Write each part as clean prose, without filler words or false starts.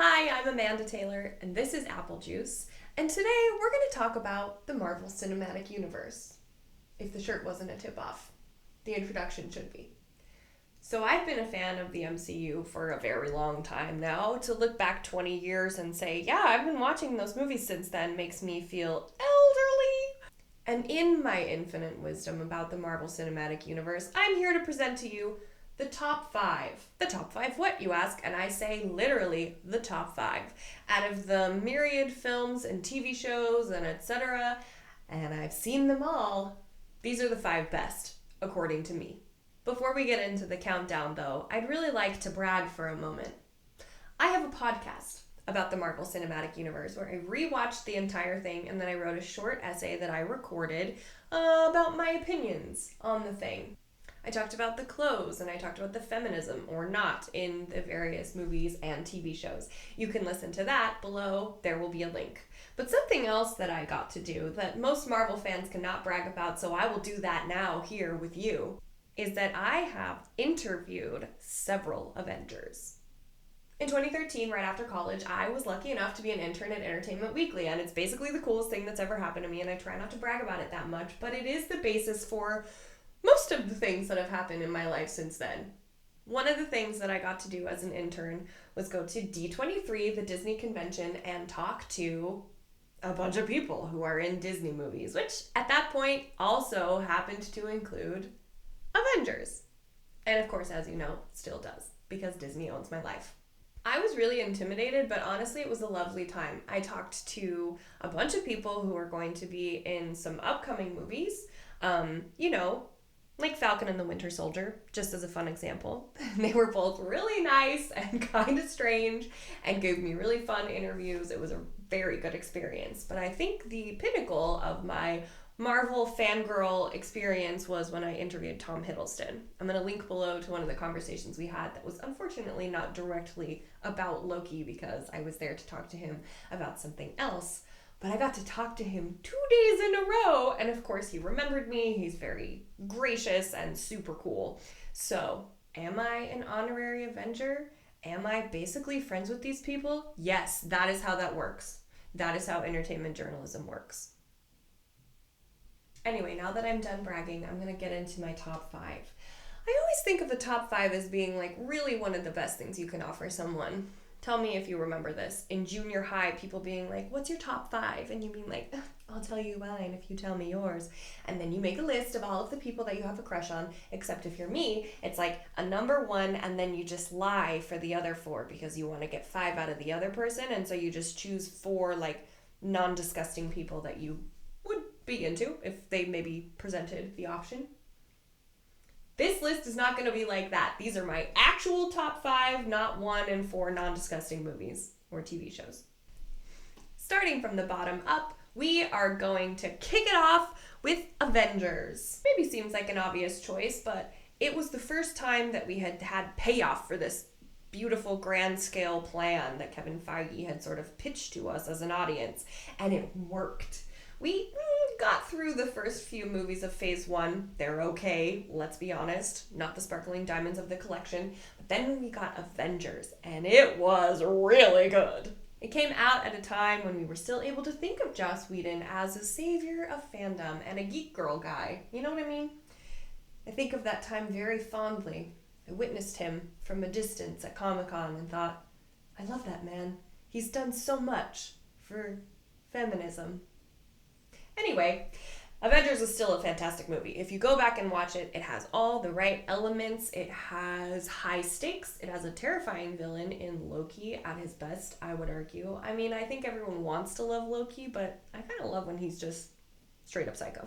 Hi, I'm Amanda Taylor, and this is Apple Juice, and today we're going to talk about the Marvel Cinematic Universe. If the shirt wasn't a tip-off, the introduction should be. So I've been a fan of the MCU for a very long time now. To look back 20 years and say, yeah, I've been watching those movies since then makes me feel elderly. And in my infinite wisdom about the Marvel Cinematic Universe, I'm here to present to you the top 5. The top 5 what, you ask? And I say literally the top 5. Out of the myriad films and TV shows and etc., and I've seen them all, these are the 5 best, according to me. Before we get into the countdown though, I'd really like to brag for a moment. I have a podcast about the Marvel Cinematic Universe where I rewatched the entire thing and then I wrote a short essay that I recorded about my opinions on the thing. I talked about the clothes and I talked about the feminism or not in the various movies and TV shows. You can listen to that below. There will be a link. But something else that I got to do that most Marvel fans cannot brag about, so I will do that now here with you, is that I have interviewed several Avengers. In 2013, right after college, I was lucky enough to be an intern at Entertainment Weekly, and it's basically the coolest thing that's ever happened to me, and I try not to brag about it that much, but it is the basis for most of the things that have happened in my life since then. One of the things that I got to do as an intern was go to D23, the Disney convention, and talk to a bunch of people who are in Disney movies, which at that point also happened to include Avengers. And of course, as you know, still does, because Disney owns my life. I was really intimidated, but honestly, it was a lovely time. I talked to a bunch of people who are going to be in some upcoming movies, like Falcon and the Winter Soldier, just as a fun example. They were both really nice and kind of strange and gave me really fun interviews. It was a very good experience. But I think the pinnacle of my Marvel fangirl experience was when I interviewed Tom Hiddleston. I'm going to link below to one of the conversations we had that was unfortunately not directly about Loki because I was there to talk to him about something else. But I got to talk to him 2 days in a row, and of course he remembered me. He's very gracious and super cool. So, am I an honorary Avenger? Am I basically friends with these people? Yes, that is how that works. That is how entertainment journalism works. Anyway, now that I'm done bragging, I'm going to get into my top 5. I always think of the top 5 as being like really one of the best things you can offer someone. Tell me if you remember this. In junior high, people being like, what's your top 5? And you being like, I'll tell you mine if you tell me yours. And then you make a list of all of the people that you have a crush on, except if you're me, it's like a number 1, and then you just lie for the other 4 because you want to get 5 out of the other person, and so you just choose 4 like non-disgusting people that you would be into if they maybe presented the option. This list is not going to be like that. These are my actual top 5, not 1 and 4 non-disgusting movies or TV shows. Starting from the bottom up, we are going to kick it off with Avengers. Maybe seems like an obvious choice, but it was the first time that we had payoff for this beautiful grand scale plan that Kevin Feige had sort of pitched to us as an audience, and it worked. We got through the first few movies of Phase 1. They're okay, let's be honest. Not the sparkling diamonds of the collection. But then we got Avengers, and it was really good. It came out at a time when we were still able to think of Joss Whedon as a savior of fandom and a geek girl guy. You know what I mean? I think of that time very fondly. I witnessed him from a distance at Comic-Con and thought, I love that man. He's done so much for feminism. Anyway, Avengers is still a fantastic movie. If you go back and watch it, it has all the right elements. It has high stakes. It has a terrifying villain in Loki at his best, I would argue. I mean, I think everyone wants to love Loki, but I kind of love when he's just straight up psycho.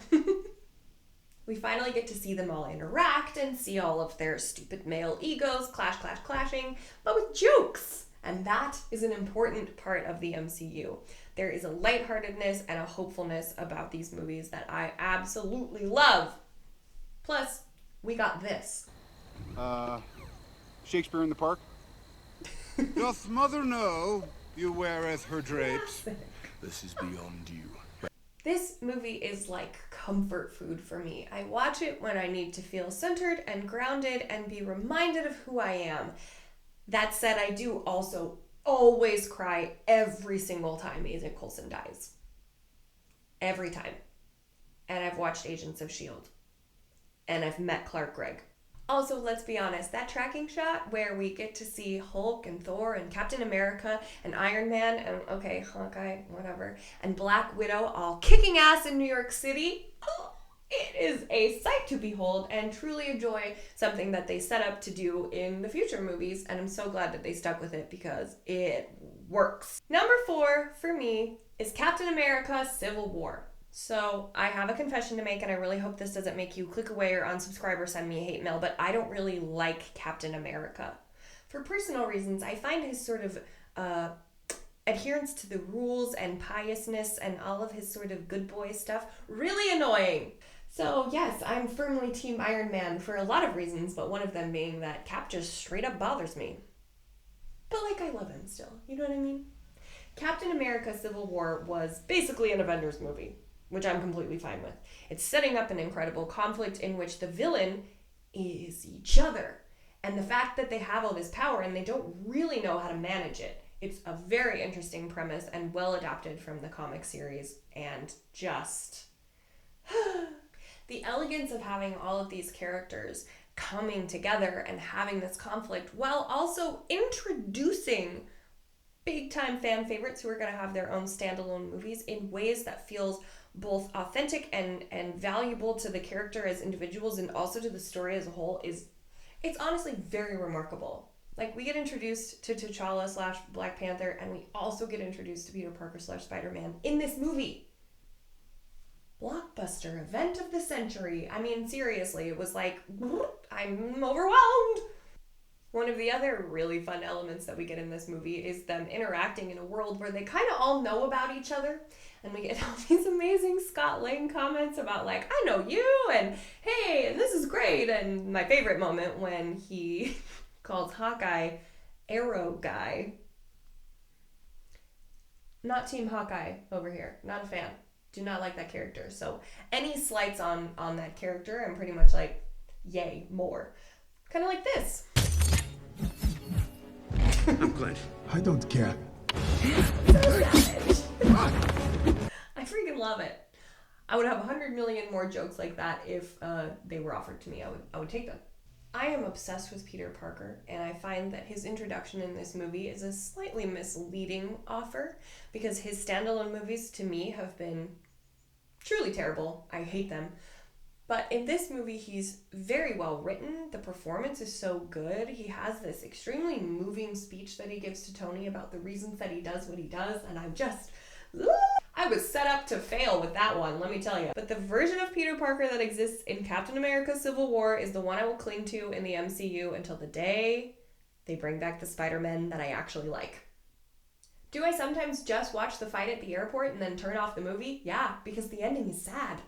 We finally get to see them all interact and see all of their stupid male egos clashing, but with jokes. And that is an important part of the MCU. There is a lightheartedness and a hopefulness about these movies that I absolutely love. Plus, we got this. Shakespeare in the Park? Doth mother know you weareth her drapes? This is beyond you. This movie is like comfort food for me. I watch it when I need to feel centered and grounded and be reminded of who I am. That said, I do also always cry every single time Agent Coulson dies. Every time. And I've watched Agents of S.H.I.E.L.D. And I've met Clark Gregg. Also, let's be honest, that tracking shot where we get to see Hulk and Thor and Captain America and Iron Man and, okay, Hawkeye, whatever, and Black Widow all kicking ass in New York City, it is a sight to behold and truly a joy, something that they set up to do in the future movies, and I'm so glad that they stuck with it because it works. Number 4 for me is Captain America Civil War. So I have a confession to make, and I really hope this doesn't make you click away or unsubscribe or send me a hate mail, but I don't really like Captain America. For personal reasons, I find his sort of adherence to the rules and piousness and all of his sort of good boy stuff really annoying. So yes, I'm firmly Team Iron Man for a lot of reasons, but one of them being that Cap just straight up bothers me. But like, I love him still, you know what I mean? Captain America Civil War was basically an Avengers movie, which I'm completely fine with. It's setting up an incredible conflict in which the villain is each other. And the fact that they have all this power and they don't really know how to manage it. It's a very interesting premise and well adapted from the comic series, and just the elegance of having all of these characters coming together and having this conflict while also introducing big time fan favorites who are going to have their own standalone movies in ways that feels both authentic and valuable to the character as individuals and also to the story as a whole. It's honestly very remarkable. Like, we get introduced to T'Challa / Black Panther, and we also get introduced to Peter Parker / Spider-Man in this movie. Blockbuster event of the century. I mean, seriously, it was like, I'm overwhelmed. One of the other really fun elements that we get in this movie is them interacting in a world where they kind of all know about each other. And we get all these amazing Scott Lang comments about, like, I know you, and hey, and this is great. And my favorite moment when he calls Hawkeye Arrow Guy. Not Team Hawkeye over here. Not a fan. Do not like that character. So any slights on that character, I'm pretty much like, yay, more. Kind of like this. I'm Clint. I don't care. I freaking love it. I would have 100 million more jokes like that if they were offered to me. I would take them. I am obsessed with Peter Parker, and I find that his introduction in this movie is a slightly misleading offer because his standalone movies to me have been truly terrible. I hate them. But in this movie, he's very well written. The performance is so good. He has this extremely moving speech that he gives to Tony about the reasons that he does what he does, and I was set up to fail with that one, let me tell you. But the version of Peter Parker that exists in Captain America Civil War is the one I will cling to in the MCU until the day they bring back the Spider-Men that I actually like. Do I sometimes just watch the fight at the airport and then turn off the movie? Yeah, because the ending is sad.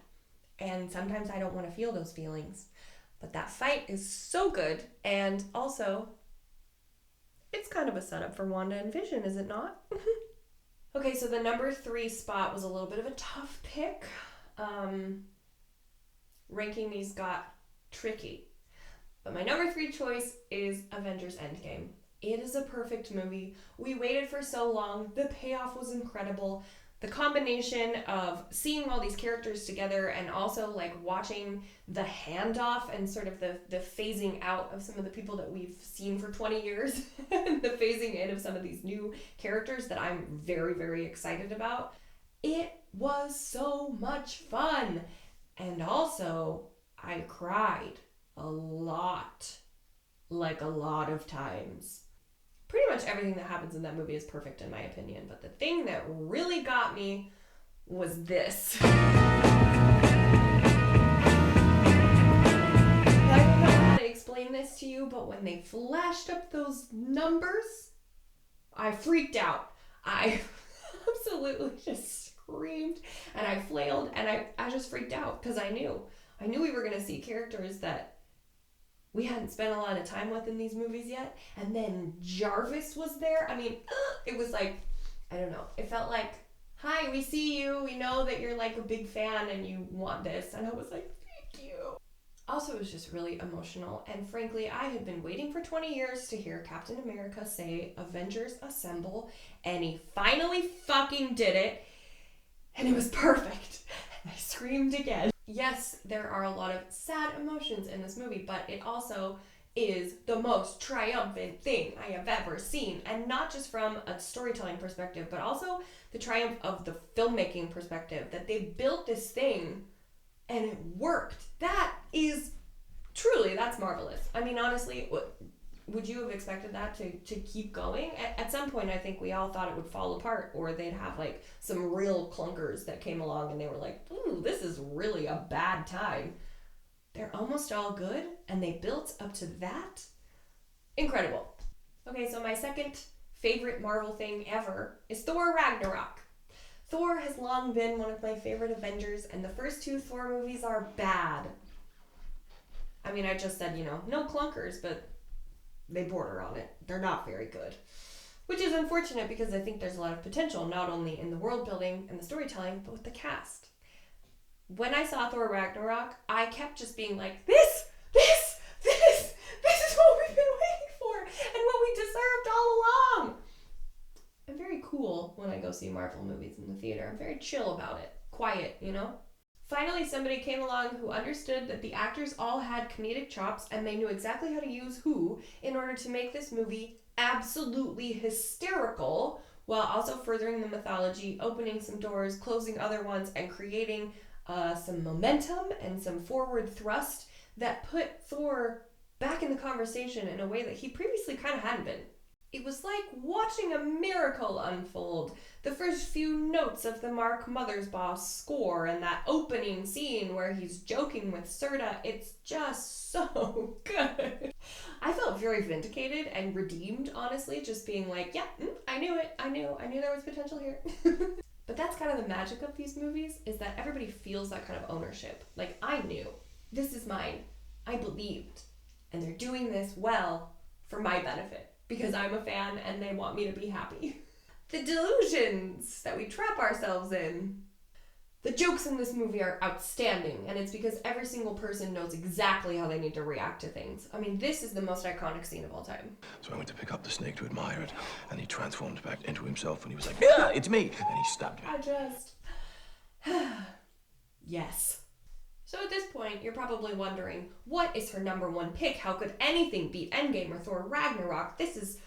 And sometimes I don't want to feel those feelings. But that fight is so good, and also, it's kind of a setup for Wanda and Vision, is it not? Okay, so the number 3 spot was a little bit of a tough pick. Ranking these got tricky. But my number 3 choice is Avengers Endgame. It is a perfect movie. We waited for so long. The payoff was incredible. The combination of seeing all these characters together and also like watching the handoff and sort of the phasing out of some of the people that we've seen for 20 years and the phasing in of some of these new characters that I'm very, very excited about. It was so much fun. And also, I cried a lot, like a lot of times. Pretty much everything that happens in that movie is perfect in my opinion, but the thing that really got me was this. I don't know how to explain this to you, but when they flashed up those numbers, I freaked out. I absolutely just screamed and I flailed and I just freaked out because I knew we were going to see characters that we hadn't spent a lot of time with in these movies yet. And then Jarvis was there. I mean, it was like, I don't know. It felt like, hi, we see you. We know that you're like a big fan and you want this. And I was like, thank you. Also, it was just really emotional, and frankly, I had been waiting for 20 years to hear Captain America say, "Avengers assemble," and he finally fucking did it, and it was perfect. And I screamed again. Yes, there are a lot of sad emotions in this movie, but it also is the most triumphant thing I have ever seen, and not just from a storytelling perspective, but also the triumph of the filmmaking perspective, that they built this thing and it worked. That's marvelous. I mean, honestly, would you have expected that to keep going? At some point, I think we all thought it would fall apart, or they'd have like some real clunkers that came along and they were like, ooh, this is really a bad time. They're almost all good, and they built up to that. Incredible. Okay, so my second favorite Marvel thing ever is Thor Ragnarok. Thor has long been one of my favorite Avengers, and the first 2 Thor movies are bad. I mean, I just said, no clunkers, but they border on it. They're not very good. Which is unfortunate, because I think there's a lot of potential, not only in the world building and the storytelling, but with the cast. When I saw Thor Ragnarok, I kept just being like, this is what we've been waiting for, and what we deserved all along. I'm very cool when I go see Marvel movies in the theater. I'm very chill about it. Quiet, Finally, somebody came along who understood that the actors all had comedic chops, and they knew exactly how to use who in order to make this movie absolutely hysterical, while also furthering the mythology, opening some doors, closing other ones, and creating some momentum and some forward thrust that put Thor back in the conversation in a way that he previously kind of hadn't been. It was like watching a miracle unfold. The first few notes of the Mark Mothersbaugh score and that opening scene where he's joking with Serta, it's just so good. I felt very vindicated and redeemed, honestly, just being like, yeah, I knew it. I knew there was potential here. But that's kind of the magic of these movies, is that everybody feels that kind of ownership. Like, I knew. This is mine. I believed. And they're doing this well for my benefit, because I'm a fan and they want me to be happy. The delusions that we trap ourselves in. The jokes in this movie are outstanding, and it's because every single person knows exactly how they need to react to things. I mean, this is the most iconic scene of all time. So I went to pick up the snake to admire it, and he transformed back into himself, and he was like, yeah, it's me, and he stabbed me. I just... Yes. So at this point, you're probably wondering, what is her number 1 pick? How could anything beat Endgame or Thor Ragnarok? It's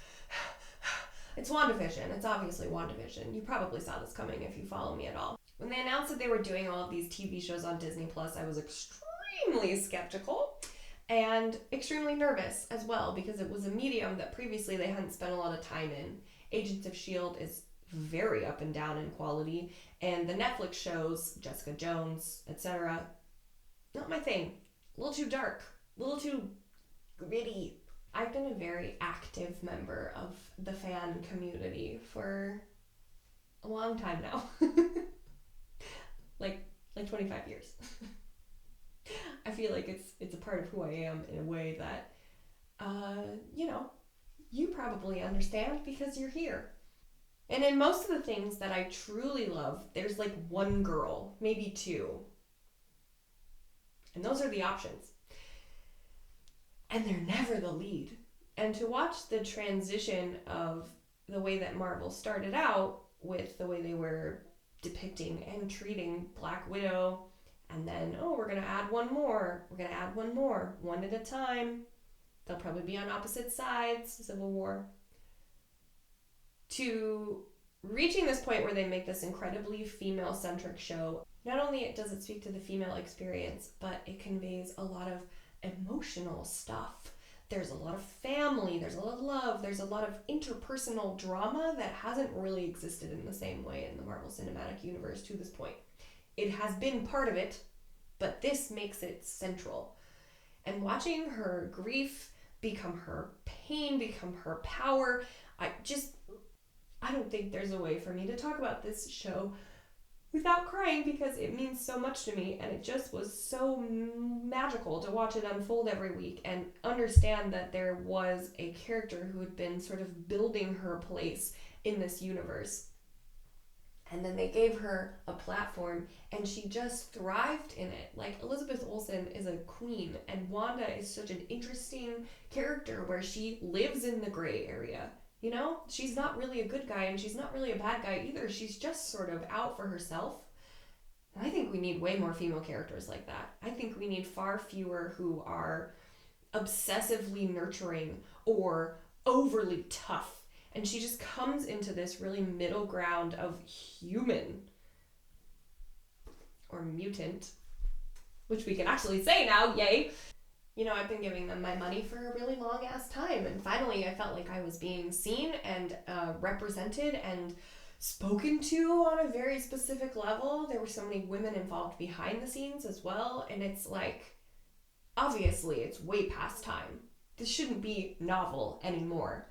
WandaVision. It's obviously WandaVision. You probably saw this coming if you follow me at all. When they announced that they were doing all of these TV shows on Disney Plus, I was extremely skeptical and extremely nervous as well, because it was a medium that previously they hadn't spent a lot of time in. Agents of S.H.I.E.L.D. is very up and down in quality, and the Netflix shows, Jessica Jones, etc., not my thing. A little too dark. A little too gritty. I've been a very active member of the fan community for a long time now. like 25 years. I feel like it's a part of who I am in a way that, you probably understand because you're here. And in most of the things that I truly love, there's like one girl, maybe 2. And those are the options. And they're never the lead. And to watch the transition of the way that Marvel started out with the way they were depicting and treating Black Widow, and then, we're going to add one more. We're going to add one more. One at a time. They'll probably be on opposite sides, Civil War. To reaching this point where they make this incredibly female-centric show, not only does it speak to the female experience, but it conveys a lot of emotional stuff. There's a lot of family, there's a lot of love, there's a lot of interpersonal drama that hasn't really existed in the same way in the Marvel Cinematic Universe to this point. It has been part of it, but this makes it central. And watching her grief become her pain, become her power, I don't think there's a way for me to talk about this show without crying, because it means so much to me, and it just was so magical to watch it unfold every week and understand that there was a character who had been sort of building her place in this universe. And then they gave her a platform and she just thrived in it. Like, Elizabeth Olsen is a queen and Wanda is such an interesting character where she lives in the gray area. You know, she's not really a good guy and she's not really a bad guy either. She's just sort of out for herself. And I think we need way more female characters like that. I think we need far fewer who are obsessively nurturing or overly tough. And she just comes into this really middle ground of human or mutant, which we can actually say now, yay. You know, I've been giving them my money for a really long ass time, and finally I felt like I was being seen and represented and spoken to on a very specific level. There were so many women involved behind the scenes as well, and it's like, obviously it's way past time. This shouldn't be novel anymore.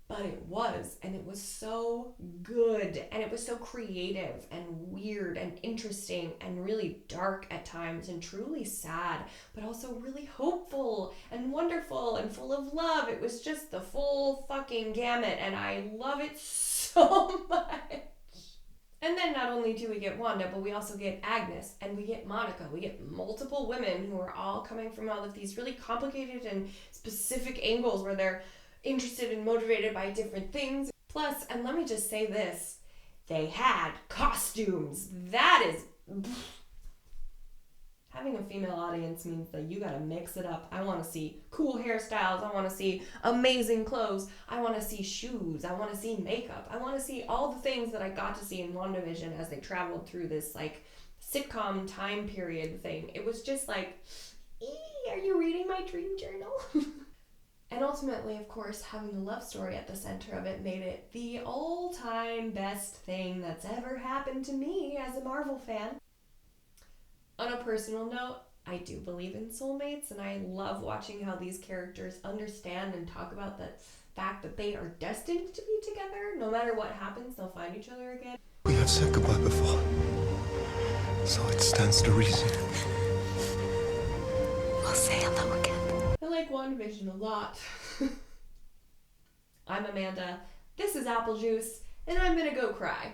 But it was, and it was so good, and it was so creative and weird and interesting and really dark at times and truly sad, but also really hopeful and wonderful and full of love. It was just the full fucking gamut, and I love it so much. And then not only do we get Wanda, but we also get Agnes and we get Monica. We get multiple women who are all coming from all of these really complicated and specific angles where they're interested and motivated by different things. Plus, and let me just say this, they had costumes. That is... Having a female audience means that you gotta mix it up. I want to see cool hairstyles. I want to see amazing clothes. I want to see shoes. I want to see makeup. I want to see all the things that I got to see in WandaVision as they traveled through this like sitcom time period thing. It was just like, are you reading my dream journal? And ultimately, of course, having a love story at the center of it made it the all-time best thing that's ever happened to me as a Marvel fan. On a personal note, I do believe in soulmates, and I love watching how these characters understand and talk about the fact that they are destined to be together. No matter what happens, they'll find each other again. We have said goodbye before, so it stands to reason We'll say hello again. I like WandaVision a lot. I'm Amanda, this is Apple Juice, and I'm gonna go cry.